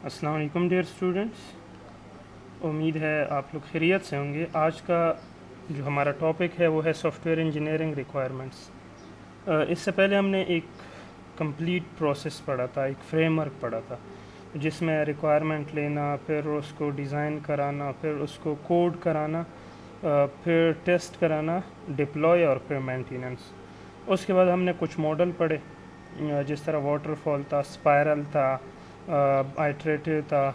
السلام علیکم dear students, امید ہے آپ لوگ خیریت سے ہوں گے۔ آج کا جو ہمارا ٹاپک ہے وہ ہے سافٹ ویئر انجینئرنگ ریکوائرمنٹس۔ اس سے پہلے ہم نے ایک کمپلیٹ پروسیس پڑھا تھا، ایک فریم ورک پڑھا تھا جس میں ریکوائرمنٹ لینا، پھر اس کو ڈیزائن کرانا، پھر اس کو کوڈ کرانا، پھر ٹیسٹ کرانا، ڈپلوائے اور پھر مینٹیننس۔ اس کے بعد ہم نے کچھ ماڈل پڑھے، جس طرح واٹر فال تھا، اسپائرل تھا، آئٹریٹو تھا،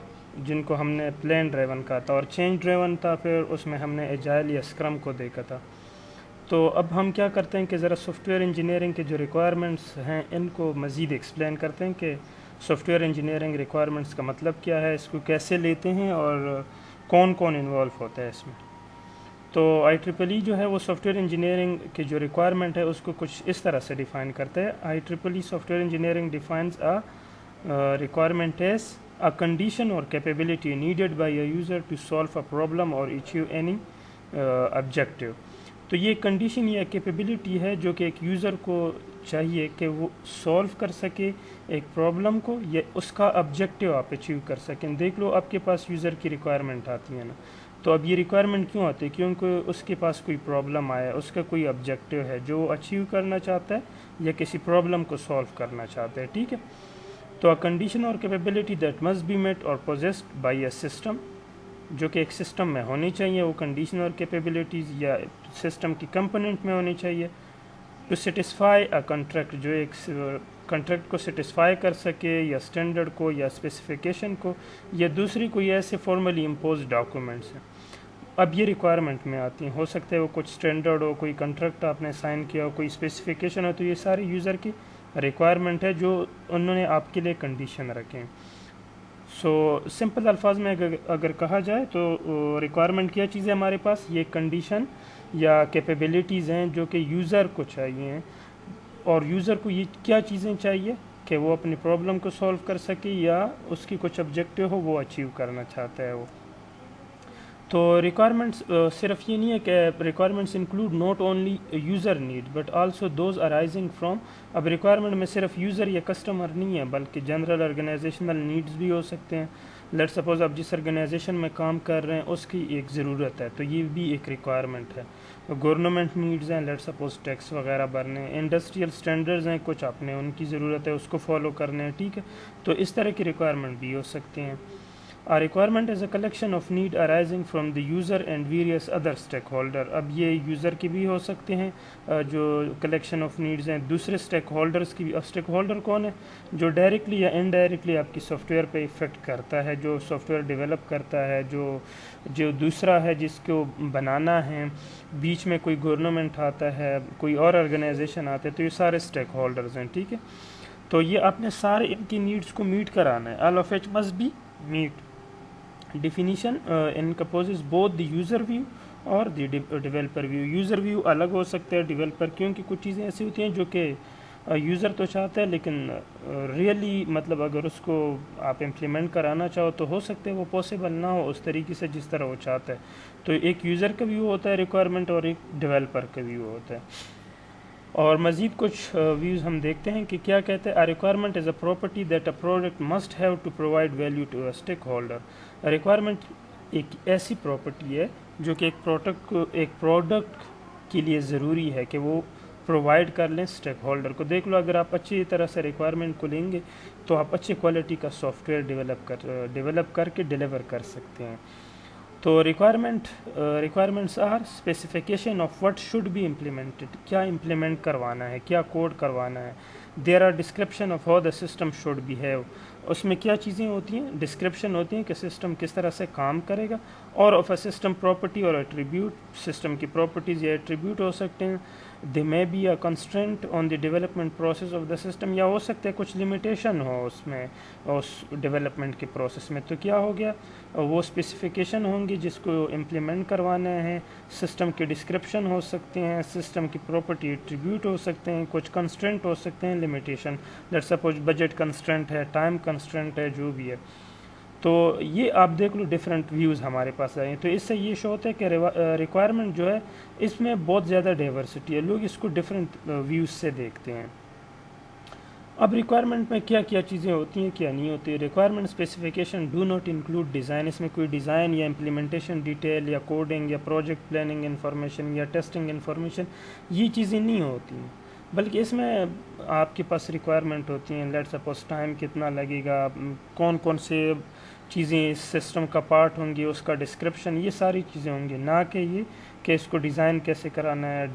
جن کو ہم نے پلین ڈرائیون کہا تھا، اور چینج ڈرائیون تھا، پھر اس میں ہم نے ایجائل یا اسکرم کو دیکھا تھا۔ تو اب ہم کیا کرتے ہیں کہ ذرا سافٹ ویئر انجینئرنگ کے جو ریکوائرمنٹس ہیں ان کو مزید ایکسپلین کرتے ہیں کہ سافٹ ویئر انجینئرنگ ریکوائرمنٹس کا مطلب کیا ہے، اس کو کیسے لیتے ہیں اور کون کون انوالو ہوتا ہے اس میں۔ تو آئی ٹرپل ای جو ہے وہ سافٹ ویئر انجینئرنگ کی جو ریکوائرمنٹ ہے اس کو کچھ اس طرح سے ڈیفائن کرتا ہے۔ I triple E software engineering defines requirement is a condition or capability needed by a user to solve a problem or achieve any objective۔ تو یہ کنڈیشن یا کیپیبلٹی ہے جو کہ ایک یوزر کو چاہیے کہ وہ سولو کر سکے ایک پرابلم کو، یا اس کا آبجیکٹیو آپ اچیو کر سکیں۔ دیکھ لو آپ کے پاس یوزر کی ریکوائرمنٹ آتی ہے نا، تو اب یہ ریکوائرمنٹ کیوں آتی ہے؟ کیونکہ اس کے پاس کوئی پرابلم آیا ہے، اس کا کوئی آبجیکٹیو ہے جو وہ اچیو کرنا چاہتا ہے یا کسی پرابلم کو سولو کرنا چاہتا ہے، ٹھیک ہے۔ تو کنڈیشن اور capability that must be met اور پوزیسڈ بائی اے سسٹم، جو کہ ایک سسٹم میں ہونی چاہیے، وہ کنڈیشن اور کیپیبلٹیز یا سسٹم کی کمپوننٹ میں ہونی چاہیے ٹو سیٹسفائی اے کنٹریکٹ، جو ایک کنٹریکٹ کو سیٹسفائی کر سکے، یا اسٹینڈرڈ کو یا اسپیسیفیکیشن کو، یا دوسری کوئی ایسے فارملی امپوز ڈاکومنٹس ہیں۔ اب یہ ریکوائرمنٹ میں آتی ہیں، ہو سکتا ہے وہ کچھ اسٹینڈرڈ ہو، کوئی کنٹریکٹ آپ نے سائن کیا ہو، کوئی اسپیسیفیکیشن ہو، تو یہ ساری یوزر کی ریکوائرمنٹ ہے جو انہوں نے آپ کے لیے کنڈیشن رکھیں۔ سو سمپل الفاظ میں اگر کہا جائے تو ریکوائرمنٹ کیا چیز ہے ہمارے پاس؟ یہ کنڈیشن یا کیپیبلٹیز ہیں جو کہ یوزر کو چاہیے ہیں، اور یوزر کو یہ کیا چیزیں چاہیے کہ وہ اپنی پرابلم کو سولو کر سکے یا اس کی کچھ آبجیکٹیو ہو وہ اچیو کرنا چاہتا ہے وہ۔ تو ریکوائرمنٹس صرف یہ نہیں ہے کہ requirements include not only user need but also those arising from, اب ریکوائرمنٹ میں صرف یوزر یا کسٹمر نہیں ہے بلکہ جنرل آرگنائزیشنل نیڈز بھی ہو سکتے ہیں۔ لیٹ سپوز آپ جس آرگنائزیشن میں کام کر رہے ہیں اس کی ایک ضرورت ہے، تو یہ بھی ایک ریکوائرمنٹ ہے۔ گورنمنٹ نیڈز ہیں، لیٹ سپوز ٹیکس وغیرہ بھرنے، انڈسٹریل اسٹینڈرڈز ہیں کچھ، آپ نے ان کی ضرورت ہے، اس کو فالو کرنے ہیں، ٹھیک ہے۔ تو اس طرح کی ریکوائرمنٹ بھی ہو سکتے ہیں۔ A requirement is a collection of need arising from the user and various other stakeholder۔ اب یہ یوزر کی بھی ہو سکتے ہیں جو کلیکشن آف نیڈز ہیں، دوسرے اسٹیک ہولڈرس کی بھی۔ اب اسٹیک ہولڈر کون ہے؟ جو ڈائریکٹلی یا انڈائریکٹلی آپ کی سافٹ ویئر پہ افیکٹ کرتا ہے، جو سافٹ ویئر ڈیولپ کرتا ہے، جو دوسرا ہے جس کو بنانا ہے، بیچ میں کوئی گورنمنٹ آتا ہے، کوئی اور آرگنائزیشن آتا ہے، تو یہ سارے اسٹیک ہولڈرز ہیں، ٹھیک ہے۔ تو یہ آپ نے سارے ان کی نیڈز کو میٹ کرانا ہے۔ all of which must be meet۔ Definition encompasses both the user view اور دی ڈیولپر ویو۔ یوزر ویو الگ ہو سکتا ہے ڈیولپر، کیونکہ کچھ چیزیں ایسی ہوتی ہیں جو کہ یوزر تو چاہتا ہے لیکن ریئلی مطلب اگر اس کو آپ امپلیمنٹ کرانا چاہو تو ہو سکتے وہ پاسبل نہ ہو اس طریقے سے جس طرح وہ چاہتا ہے۔ تو ایک یوزر کا ویو ہوتا ہے ریکوائرمنٹ، اور ایک ڈیولپر کا ویو ہوتا ہے۔ اور مزید کچھ ویوز ہم دیکھتے ہیں کہ کیا کہتے ہیں۔ A requirement is a property that a product must have to provide value to a stakeholder۔ Requirement ایک ایسی پراپرٹی ہے جو کہ ایک پروڈکٹ کے لیے ضروری ہے کہ وہ پرووائڈ کر لیں اسٹیک ہولڈر کو۔ دیکھ لو اگر آپ اچھی طرح سے ریکوائرمنٹ کو لیں گے تو آپ اچھی کوالٹی کا سافٹ ویئر ڈیولپ کر کے ڈیلیور کر سکتے ہیں۔ تو requirements are specification of what should be implemented, کیا امپلیمنٹ کروانا ہے، کیا کوڈ کروانا ہے۔ There are description of how the system should behave, اس میں کیا چیزیں ہوتی ہیں؟ ڈسکرپشن ہوتی ہیں کہ سسٹم کس طرح سے کام کرے گا، اور آف اے سسٹم پراپرٹی اور ایٹریبیوٹ، سسٹم کی پراپرٹیز یا ایٹریبیوٹ ہو سکتے ہیں۔ They may be a constraint on the development process of the system, یا ہو سکتا ہے کچھ لمیٹیشن ہو اس میں، اس ڈیولپمنٹ کے پروسیس میں۔ تو کیا ہو گیا؟ وہ اسپیسیفیکیشن ہوں گی جس کو امپلیمنٹ کروانا ہے، سسٹم کے ڈسکرپشن ہو سکتے ہیں، سسٹم کی پراپرٹی ایٹریبیوٹ ہو سکتے ہیں، کچھ کنسٹرینٹ ہو سکتے ہیں، limitation, let's suppose budget constraint ہے، ٹائم کنسٹرینٹ ہے، جو بھی ہے۔ تو یہ آپ دیکھ لو ڈفرینٹ ویوز ہمارے پاس آئے ہیں۔ تو اس سے یہ شو ہوتا ہے کہ ریکوائرمنٹ جو ہے اس میں بہت زیادہ ڈائیورسٹی ہے، لوگ اس کو ڈفرینٹ ویوز سے دیکھتے ہیں۔ اب ریکوائرمنٹ میں کیا کیا چیزیں ہوتی ہیں کیا نہیں ہوتی. Requirement specification do not include design. اس میں کوئی ڈیزائن یا امپلیمنٹیشن ڈیٹیل یا کوڈنگ یا پروجیکٹ پلاننگ انفارمیشن یا ٹیسٹنگ انفارمیشن یہ چیزیں نہیں ہوتی ہیں, بلکہ اس میں آپ کے پاس ریکوائرمنٹ ہوتی ہیں. لیٹ سپوز ٹائم کتنا لگے گا, کون کون سے چیزیں اس سسٹم کا پارٹ ہوں گی, اس کا ڈسکرپشن, یہ ساری چیزیں ہوں گی, نہ کہ یہ کہ اس کو ڈیزائن کیسے کرانا ہے,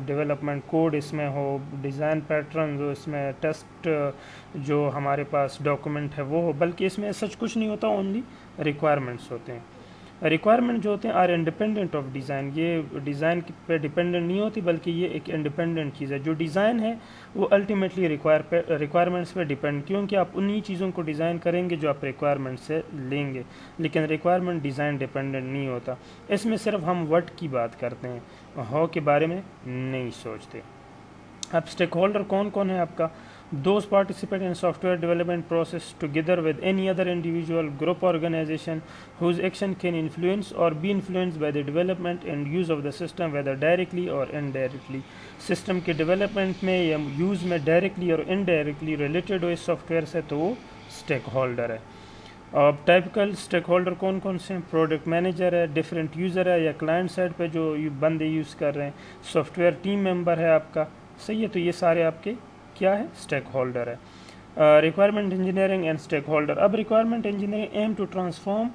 ڈیولپمنٹ کوڈ اس میں ہو, ڈیزائن پیٹرن جو اس میں ٹیسٹ جو ہمارے پاس ڈاکومنٹ ہے وہ ہو, بلکہ اس میں سچ کچھ نہیں ہوتا, اونلی ریکوائرمنٹس ہوتے ہیں. ریکوائرمنٹ جو ہوتے ہیں آر انڈیپینڈنٹ آف ڈیزائن. یہ ڈیزائن پہ ڈیپینڈنٹ نہیں ہوتی, بلکہ یہ ایک انڈیپینڈنٹ چیز ہے. جو ڈیزائن ہے وہ الٹیمیٹلی ریکوائرمنٹس پہ ڈیپینڈ, کیونکہ آپ انہی چیزوں کو ڈیزائن کریں گے جو آپ ریکوائرمنٹ سے لیں گے, لیکن ریکوائرمنٹ ڈیزائن ڈیپینڈنٹ نہیں ہوتا. اس میں صرف ہم وٹ کی بات کرتے ہیں, ہاؤ کے بارے میں نہیں سوچتے. اب اسٹیک ہولڈر کون کون ہے آپ کا؟ Those participate in software development process together with any other individual, group, organization whose action can influence or be influenced by the development and use of the system whether directly or indirectly. System کے development میں یا use میں directly اور indirectly related ہو اس software سے تو وہ اسٹیک ہولڈر ہے. اب ٹائپیکل اسٹیک ہولڈر کون کون سے ہیں؟ پروڈکٹ مینیجر ہے, ڈفرینٹ یوزر ہے یا کلائنٹ سائڈ پہ جو بندے یوز کر رہے ہیں, سافٹ ویئر ٹیم ممبر ہے آپ کا, صحیح ہے. تو یہ سارے آپ کے کیا ہے؟ اسٹیک ہولڈر ہے. Requirement engineering and stakeholder. اب requirement engineering aim to transform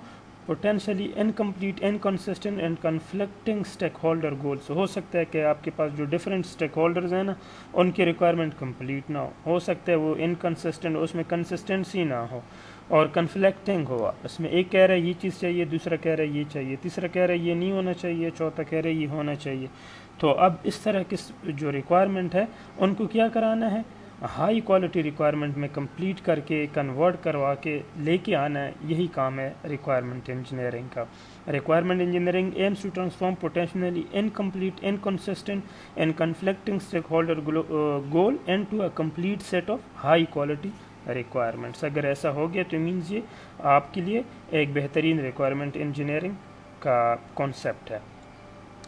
potentially incomplete, inconsistent and conflicting stakeholder goals. ہو سکتا ہے کہ آپ کے پاس جو ڈفرینٹ اسٹیک ہولڈرز ہیں نا, ان کی ریکوائرمنٹ کمپلیٹ نہ ہو سکتا ہے وہ انکنسسٹنٹ, اس میں کنسسٹنسی نہ ہو اور کنفلیکٹنگ ہوا. اس میں ایک کہہ رہا ہے یہ چیز چاہیے, دوسرا کہہ رہا ہے یہ چاہیے, تیسرا کہہ رہا ہے یہ نہیں ہونا چاہیے, چوتھا کہہ رہا ہے یہ ہونا چاہیے. تو اب اس طرح کے جو ریکوائرمنٹ ہے ان کو کیا کرانا ہے؟ ہائی کوالٹی ریکوائرمنٹ میں کمپلیٹ کر کے کنورٹ کروا کے لے کے آنا ہے. یہی کام ہے ریکوائرمنٹ انجینئرنگ کا. Requirement engineering aims to transform potentially incomplete, inconsistent and conflicting stakeholder goal into a complete set of high quality requirements. اگر ایسا ہو گیا تو مینز یہ آپ کے لیے ایک بہترین ریکوائرمنٹ انجینئرنگ کا کانسیپٹ ہے.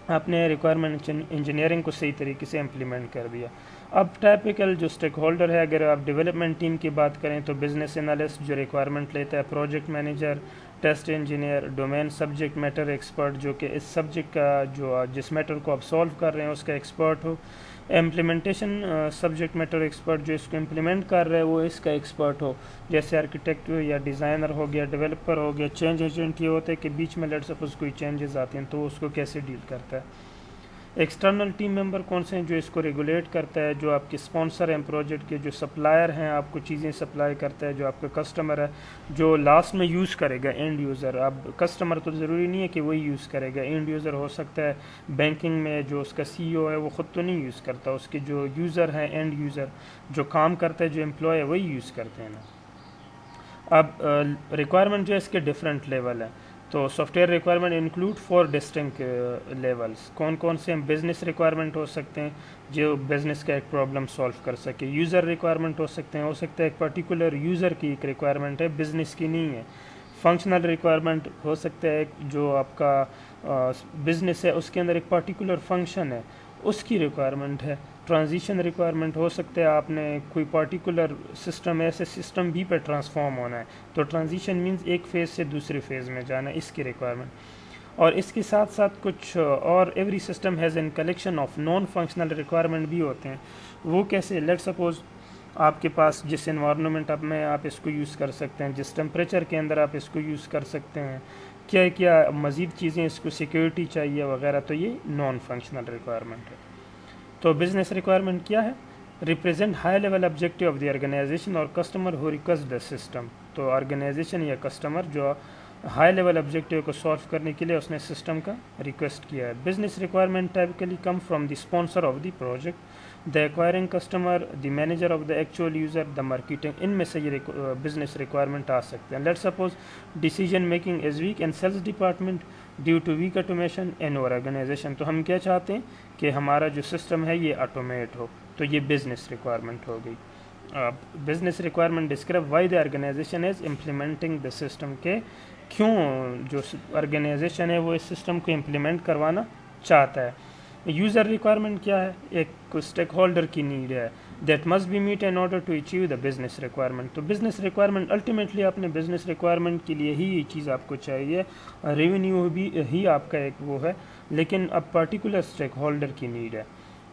آپ نے ریکوائرمنٹ انجینئرنگ کو صحیح طریقے سے امپلیمنٹ کر دیا. اب ٹائپیکل جو اسٹیک ہولڈر ہے, اگر آپ ڈیولپمنٹ ٹیم کی بات کریں تو بزنس انالسٹ جو ریکوائرمنٹ لیتا ہے, project manager, test engineer, domain subject matter expert جو کہ اس سبجیکٹ کا جو جس میٹر کو آپ سولو کر رہے ہیں اس کا ایکسپرٹ ہو, امپلیمنٹیشن سبجیکٹ میٹر ایکسپرٹ جو اس کو امپلیمنٹ کر رہا ہے وہ اس کا ایکسپرٹ ہو, جیسے آرکیٹیکٹ یا ڈیزائنر ہو گیا, ڈیولپر ہو گیا. چینج ایجنٹ یہ ہوتا ہے کہ بیچ میں لیٹ سپوز کوئی چینجز آتے ہیں تو اس کو کیسے ڈیل کرتا ہے. ایکسٹرنل ٹیم ممبر کون سے ہیں؟ جو اس کو ریگولیٹ کرتا ہے, جو آپ کے اسپانسر ہیں پروجیکٹ کے, جو سپلائر ہیں آپ کو چیزیں سپلائی کرتا ہے, جو آپ کا کسٹمر ہے جو لاسٹ میں یوز کرے گا, اینڈ یوزر. اب کسٹمر تو ضروری نہیں ہے کہ وہی یوز کرے گا, اینڈ یوزر ہو سکتا ہے بینکنگ میں جو اس کا سی او ہے وہ خود تو نہیں یوز کرتا, اس کے جو یوزر ہیں اینڈ یوزر جو کام کرتا ہے, جو امپلائی ہے وہی یوز کرتے ہیں نا. اب ریکوائرمنٹ جو ہے اس کے ڈفرینٹ لیول ہیں. تو soft where requirement include 4 distinct levels. کون کون سے ہیں؟ بزنس ریکوائرمنٹ ہو سکتے ہیں جو بزنس کا ایک پرابلم سولو کر سکے. یوزر ریکوائرمنٹ ہو سکتے ہیں, ہو سکتا ہے ایک پرٹیکولر یوزر کی ایک ریکوائرمنٹ ہے, بزنس کی نہیں ہے. فنکشنل ریکوائرمنٹ ہو سکتا ہے جو آپ کا بزنس ہے اس کے اندر ایک پرٹیکولر فنکشن ہے اس کی ریکوائرمنٹ ہے. ٹرانزیشن ریکوائرمنٹ ہو سکتا ہے آپ نے کوئی پارٹیکولر سسٹم ایسے سسٹم بی پہ ٹرانسفارم ہونا ہے, تو ٹرانزیشن مینز ایک فیز سے دوسرے فیز میں جانا ہے, اس کی ریکوائرمنٹ. اور اس کے ساتھ ساتھ کچھ اور every system has an collection of non functional requirement بھی ہوتے ہیں. وہ کیسے؟ لیٹ سپوز آپ کے پاس جس انوائرمنٹ میں آپ اس کو یوز کر سکتے ہیں, جس ٹمپریچر کے اندر آپ اس کو یوز کر سکتے ہیں, کیا کیا مزید چیزیں اس کو سیکیورٹی چاہیے وغیرہ, تو یہ نان فنکشنل ریکوائرمنٹ ہے. تو بزنس ریکوائرمنٹ کیا ہے؟ Represent high level objective of the organization اور customer who request the system. تو آرگنائزیشن یا کسٹمر جو ہائی لیول آبجیکٹیو کو سالو کرنے کے لیے اس نے سسٹم کا ریکویسٹ کیا ہے. Business requirement typically come from the sponsor of the project, the acquiring customer, the manager of the actual user, the marketing. ان میں سے یہ بزنس ریکوائرمنٹ آ سکتے ہیں. Let suppose decision making is weak and sales department due to weak automation in our organization. تو ہم کیا چاہتے ہیں کہ ہمارا جو سسٹم ہے یہ آٹومیٹ ہو, تو یہ بزنس ریکوائرمنٹ ہو گئی. Business requirement describe why the organisation is implementing the system, کے کیوں جو آرگنائزیشن ہے وہ اس سسٹم کو امپلیمنٹ کروانا چاہتا ہے. یوزر ریکوائرمنٹ کیا ہے؟ ایک اسٹیک ہولڈر کی نیڈ ہے that must be met in order to achieve the business requirement. تو business requirement ultimately اپنے business requirement کے لیے ہی یہ چیز آپ کو چاہیے. ریونیو بھی ہی آپ کا ایک وہ ہے, لیکن اب پرٹیکولر اسٹیک ہولڈر کی نیڈ ہے.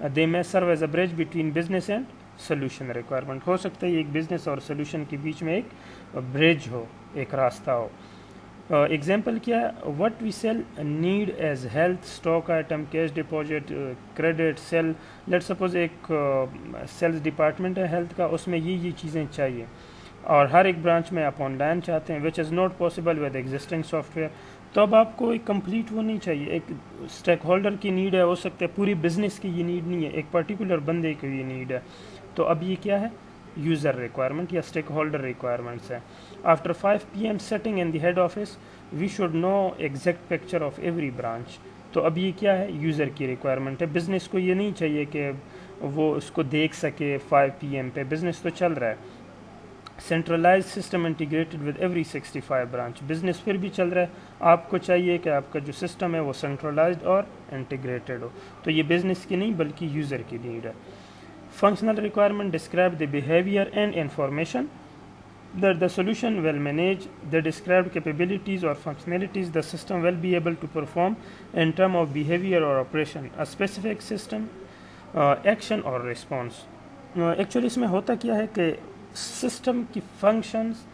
they may serve as a bridge between business and solution requirement. ہو سکتا ہے یہ ایک بزنس اور سولوشن کے بیچ میں ایک برج ہو, ایک راستہ ہو. ایگزامپل کیا ہے, what we sell need as health stock item, cash deposit, credit, sale. Let suppose ایک سیلز ڈپارٹمنٹ ہے ہیلتھ کا, اس میں یہ چیزیں چاہیے اور ہر ایک برانچ میں آپ آن لائن چاہتے ہیں, which is not possible with existing software. تو اب آپ کو ایک کمپلیٹ وہ نہیں چاہیے, ایک اسٹیک ہولڈر کی نیڈ ہے, ہو سکتا ہے پوری بزنس کی یہ نیڈ نہیں ہے, ایک پرٹیکولر بندے کی یہ نیڈ ہے. تو اب یہ کیا ہے, یوزر ریکوائرمنٹ یا اسٹیک ہولڈر ریکوائرمنٹس ہے. After 5 PM sitting in the head office we should know exact picture of every branch. تو اب یہ کیا ہے, یوزر کی ریکوائرمنٹ ہے. بزنس کو یہ نہیں چاہیے کہ وہ اس کو دیکھ سکے 5 PM پہ, بزنس تو چل رہا ہے. Centralise system integrated with every 65 branch, business پھر بھی چل رہا ہے, آپ کو چاہیے کہ آپ کا جو سسٹم ہے وہ سینٹرلائزڈ اور انٹیگریٹڈ ہو. تو یہ بزنس کی نہیں بلکہ یوزر کی نیڈ ہے. Functional requirement describe the behaviour and information that the solution will manage the described capabilities or functionalities the system will be able to perform in terms of behavior or operation, a specific system action or response. Actually اس میں ہوتا کیا ہے کہ system کی functions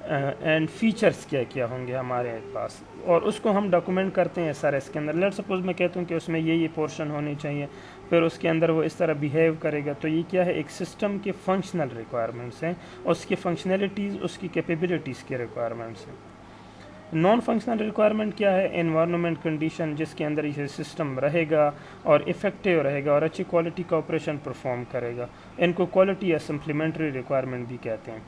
and features کیا کیا ہوں گے ہمارے پاس, اور اس کو ہم ڈاکومنٹ کرتے ہیں سر اس کے اندر. لیٹ سپوز میں کہتا ہوں کہ اس میں یہ پورشن ہونے چاہیے, پھر اس کے اندر وہ اس طرح بیہیو کرے گا. تو یہ کیا ہے, ایک سسٹم کے فنکشنل ریکوائرمنٹس ہیں, اس کی فنکشنلٹیز, اس کی کیپیبلٹیز کے ریکوائرمنٹس ہیں. نان فنکشنل ریکوائرمنٹ کیا ہے, انوائرمنٹ کنڈیشن جس کے اندر یہ سسٹم رہے گا اور افیکٹو رہے گا اور اچھی کوالٹی کا آپریشن پرفارم کرے گا. ان کو کوالٹی یا سمپلیمنٹری ریکوائرمنٹ بھی کہتے ہیں.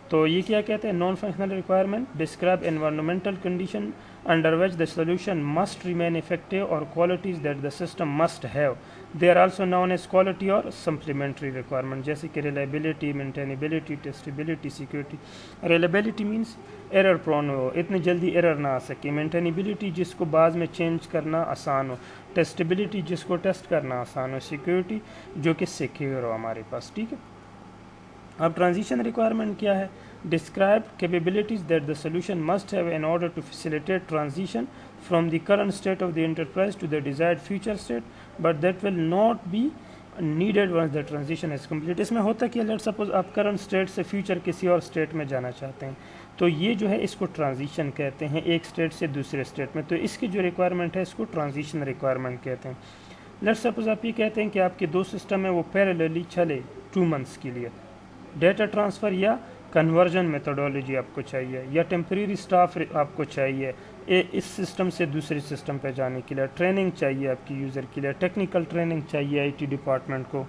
تو یہ کیا کہتے ہیں, non functional requirement describe environmental condition under which the solution must remain effective or qualities that the system must have. They are also known as quality or supplementary requirement, جیسے کہ reliability, maintainability, testability, security. Reliability means error prone ہو, اتنی جلدی error نہ آ سکے. Maintainability جس کو بعد میں چینج کرنا آسان ہو. Testability جس کو ٹیسٹ کرنا آسان ہو. Security جو کہ سیکیور ہو ہمارے پاس. ٹھیک ہے. اب ٹرانزیشن ریکوائرمنٹ کیا ہے, describe capabilities that the solution must have in order to facilitate transition from the current state of the enterprise to the desired future state, but that will not be needed once the transition is complete. اس میں ہوتا کہ let suppose آپ current state سے future کسی اور state میں جانا چاہتے ہیں, تو یہ جو ہے اس کو ٹرانزیشن کہتے ہیں, ایک اسٹیٹ سے دوسرے اسٹیٹ میں. تو اس کی جو ریکوائرمنٹ ہے اس کو ٹرانزیشن ریکوائرمنٹ کہتے ہیں. لیٹ سپوز آپ یہ کہتے ہیں کہ آپ کے دو سسٹم ہیں وہ پیریللی چلے 2 months کے لیے. ڈیٹا ٹرانسفر یا کنورژن میتھڈولوجی آپ کو چاہیے, یا ٹیمپریری اسٹاف آپ کو چاہیے اس سسٹم سے دوسرے سسٹم پہ جانے کے لیے, ٹریننگ چاہیے آپ کی یوزر کے لیے, ٹیکنیکل ٹریننگ چاہیے آئی ٹی ڈپارٹمنٹ کو,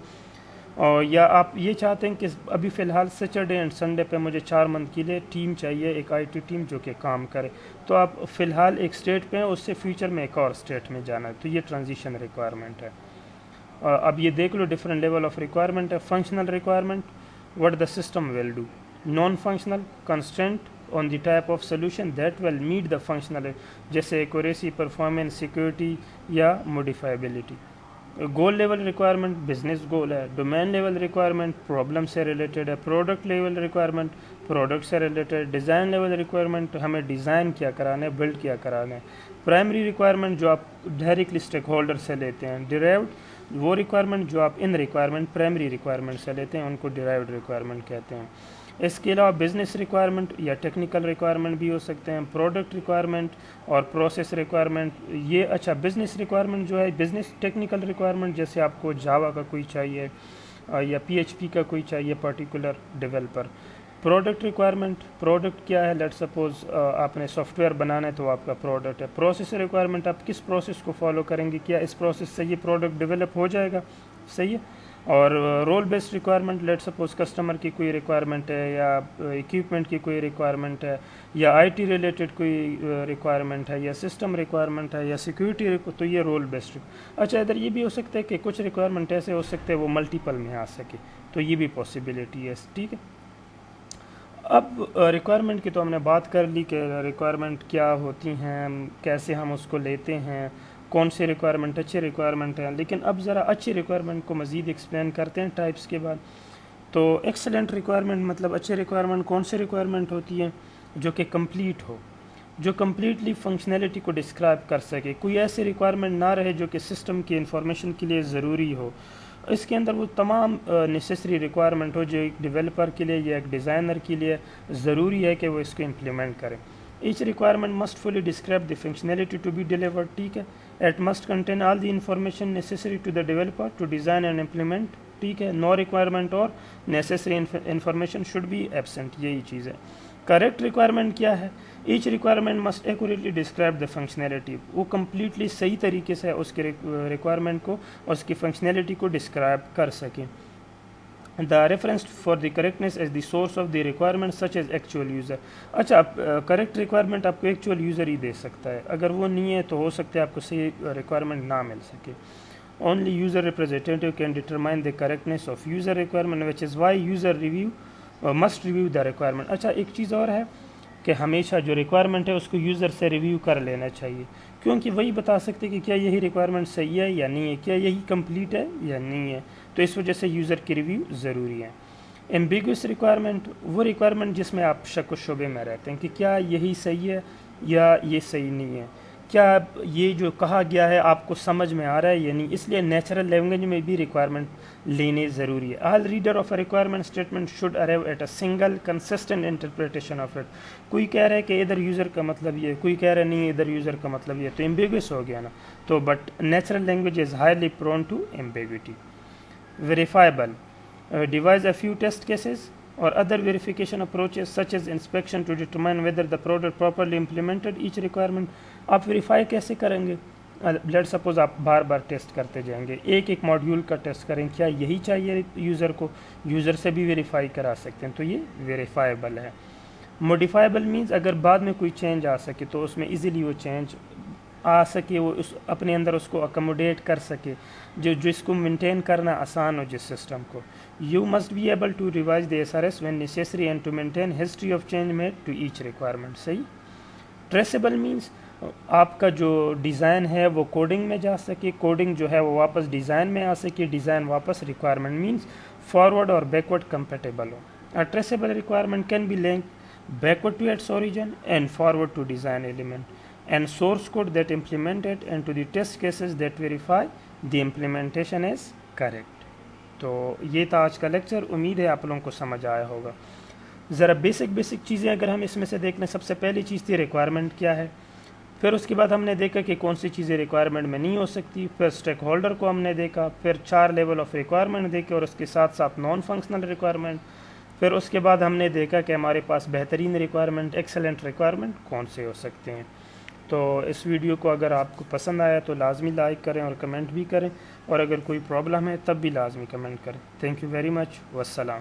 اور یا آپ یہ چاہتے ہیں کہ ابھی فی الحال سیٹرڈے اینڈ سنڈے پہ مجھے 4 month کے لیے ٹیم چاہیے, ایک آئی ٹی ٹیم جو کہ کام کرے. تو آپ فی الحال ایک اسٹیٹ پہ ہیں, اس سے فیوچر میں ایک اور اسٹیٹ میں جانا ہے. تو یہ ٹرانزیشن ریکوائرمنٹ ہے. اب یہ دیکھ لو ڈفرینٹ لیول آف ریکوائرمنٹ ہے. Functional requirement, what the system will do. Non-functional constraint on the type of solution that will meet the functional, جیسے accuracy, performance, security یا modifiability. گول لیول ریکوائرمنٹ بزنس گول ہے. Domain level requirement problem سے related ہے. Product level requirement product سے related. Design level requirement ہمیں design کیا کرانا ہے, بلڈ کیا کرانا ہے. پرائمری ریکوائرمنٹ جو آپ ڈائریکٹلی اسٹیک ہولڈر سے لیتے ہیں. ڈیرائیوڈ وہ ریکوائرمنٹ جو آپ ان ریکوائرمنٹ پرائمری ریکوائرمنٹ سے لیتے ہیں, ان کو ڈیرائیوڈ ریکوائرمنٹ کہتے ہیں. اس کے علاوہ بزنس ریکوائرمنٹ یا ٹیکنیکل ریکوائرمنٹ بھی ہو سکتے ہیں. پروڈکٹ ریکوائرمنٹ اور پروسیس ریکوائرمنٹ. یہ اچھا بزنس ریکوائرمنٹ جو ہے, بزنس ٹیکنیکل ریکوائرمنٹ جیسے آپ کو جاوا کا کوئی چاہیے یا PHP کا کوئی چاہیے particular developer. Product requirement, product کیا ہے, لیٹ سپوز آپ نے سافٹ ویئر بنانا ہے تو آپ کا پروڈکٹ ہے. پروسیس ریکوائرمنٹ, آپ کس پروسیس کو فالو کریں گے, کیا اس پروسیس سے یہ پروڈکٹ ڈیولپ ہو جائے گا, صحیح ہے. اور role based requirement, let suppose customer کی کوئی ریکوائرمنٹ ہے یا اکوپمنٹ کی کوئی ریکوائرمنٹ ہے یا IT ریلیٹڈ کوئی ریکوائرمنٹ ہے یا سسٹم ریکوائرمنٹ ہے یا سیکورٹی تو یہ رول بیسڈ. اچھا ادھر یہ بھی ہو سکتا ہے کہ کچھ ریکوائرمنٹ ایسے ہو سکتے ہیں وہ ملٹیپل میں آ سکے, تو یہ بھی پاسبلٹی ہے. ٹھیک ہے. اب ریکوائرمنٹ کی تو ہم نے بات کر لی کہ ریکوائرمنٹ کیا ہوتی ہیں, کیسے ہم اس کو لیتے ہیں, کون سی ریکوائرمنٹ اچھی ریکوائرمنٹ ہیں. لیکن اب ذرا اچھی ریکوائرمنٹ کو مزید ایکسپلین کرتے ہیں ٹائپس کے بعد. تو ایکسلنٹ ریکوائرمنٹ مطلب اچھے ریکوائرمنٹ کون سے ریکوائرمنٹ ہوتی ہیں؟ جو کہ کمپلیٹ ہو، جو کمپلیٹلی فنکشنلٹی کو ڈسکرائب کر سکے، کوئی ایسی ریکوائرمنٹ نہ رہے جو کہ سسٹم کی انفارمیشن کے لیے ضروری ہو، اس کے اندر وہ تمام نیسیسری ریکوائرمنٹ ہو جو ایک ڈیولپر کے لیے یا ایک ڈیزائنر کے لیے ضروری ہے کہ وہ اس کو امپلیمنٹ کرے۔ Each requirement must fully describe the functionality to be delivered, ٹھیک ہے، it must contain all the information necessary to the developer to design and implement, ٹھیک ہے، no requirement or necessary information should be absent, یہی چیز ہے۔ Correct requirement کیا ہے؟ Each requirement must accurately describe the functionality, وہ completely صحیح طریقے سے اس کے ریکوائرمنٹ کو اور اس کی فنکشنلٹی کو ڈسکرائب کر سکیں۔ The reference for the correctness as the source of the requirement such as actual user, اچھا اب کریکٹ ریکوائرمنٹ آپ کو ایکچوئل یوزر ہی دے سکتا ہے، اگر وہ نہیں ہے تو ہو سکتا ہے آپ کو صحیح ریکوائرمنٹ نہ مل سکے۔ Only user representative can determine the correctness of user requirement, which is why user must review the requirement۔ اچھا ایک چیز اور ہے کہ ہمیشہ جو ریکوائرمنٹ ہے اس کو یوزر سے ریویو کر لینا چاہیے، کیونکہ وہی بتا سکتے کہ کیا یہی ریکوائرمنٹ صحیح ہے یا نہیں ہے، کیا یہی کمپلیٹ ہے یا نہیں ہے، تو اس وجہ سے یوزر کی ریویو ضروری ہے۔ ایمبیگوس ریکوائرمنٹ وہ ریکوائرمنٹ جس میں آپ شک و شبے میں رہتے ہیں کہ کیا یہی صحیح ہے یا یہ صحیح نہیں ہے، کیا یہ جو کہا گیا ہے آپ کو سمجھ میں آ رہا ہے یا نہیں، اس لیے نیچرل لینگویج میں بھی ریکوائرمنٹ لینے ضروری ہے۔ All reader of a requirement statement should arrive at a single consistent interpretation of it, کوئی کہہ رہا ہے کہ ادھر یوزر کا مطلب یہ، کوئی کہہ رہا ہے نہیں ادھر یوزر کا مطلب یہ، تو ایمبیگوس ہو گیا نا، تو but natural language is highly prone to ambiguity. Verifiable devise a few test cases or other verification approaches such as inspection to determine whether the product properly implemented each requirement۔ آپ verify کیسے کریں گے؟ Let suppose آپ بار بار test کرتے جائیں گے، ایک ایک ماڈیول کا ٹیسٹ کریں، کیا یہی چاہیے یوزر کو، یوزر سے بھی ویریفائی کرا سکتے ہیں، تو یہ ویریفائبل ہے۔ موڈیفائبل مینز اگر بعد میں کوئی چینج آ سکے تو اس میں ایزیلی وہ چینج آ سکے، وہ اس اپنے اندر اس کو اکموڈیٹ کر سکے، جو اس کو مینٹین کرنا آسان ہو جس سسٹم کو۔ You must be able to revise the S R S when necessary and to maintain history of change made to each requirement, صحیح۔ ٹریسیبل مینس آپ کا جو ڈیزائن ہے وہ کوڈنگ میں جا سکے، کوڈنگ جو ہے وہ واپس ڈیزائن میں آ سکے، ڈیزائن واپس ریکوائرمنٹ مینس فارورڈ اور بیکورڈ کمپیٹیبل ہو۔ Traceable requirement can be link backward to its origin and forward to design element and source code that implement it and to the test cases that verify the implementation is correct۔ تو یہ تھا آج کا lecture, امید ہے آپ لوگوں کو سمجھ آیا ہوگا۔ ذرا بیسک چیزیں اگر ہم اس میں سے دیکھ لیں، سب سے پہلی چیز تھی ریکوائرمنٹ کیا ہے، پھر اس کے بعد ہم نے دیکھا کہ کون سی چیزیں ریکوائرمنٹ میں نہیں ہو سکتی، پھر اسٹیک ہولڈر کو ہم نے دیکھا، پھر 4 لیول آف ریکوائرمنٹ دیکھے اور اس کے ساتھ ساتھ نان فنکشنل ریکوائرمنٹ، پھر اس کے بعد ہم نے دیکھا کہ ہمارے پاس بہترین ریکوائرمنٹ، ایکسلنٹ ریکوائرمنٹ کون سے ہو سکتے ہیں۔ تو اس ویڈیو کو اگر آپ کو پسند آیا تو لازمی لائک کریں اور کمنٹ بھی کریں، اور اگر کوئی پرابلم ہے تب بھی لازمی کمنٹ کریں۔ تھینک یو ویری مچ، والسلام۔